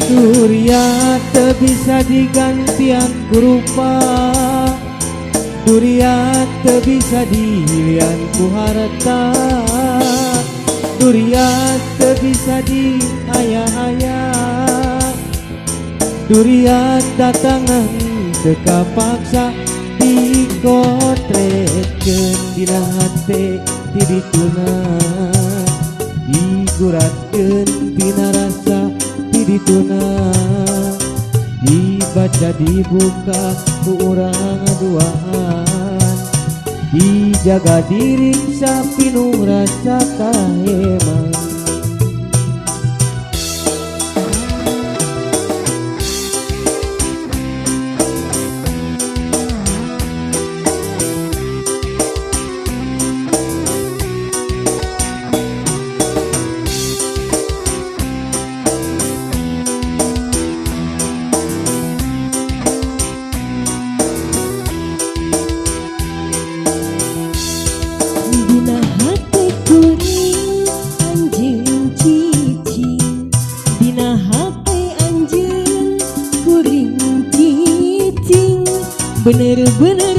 Durian teu bisa digantian ku rupa, durian teu bisa dilian ku harta, durian teu bisa diaya-aya, durian datangan teu kapaksa dikotretkeun dina hate ti dituna, diguratkeun dina rasa ti dituna, dibaca dibuka ku urang duaan, dijaga diri sapinuh rasa kaheman. Dina hate kuring anjeun cicing, dina hate anjeun kuring cicing, bener-bener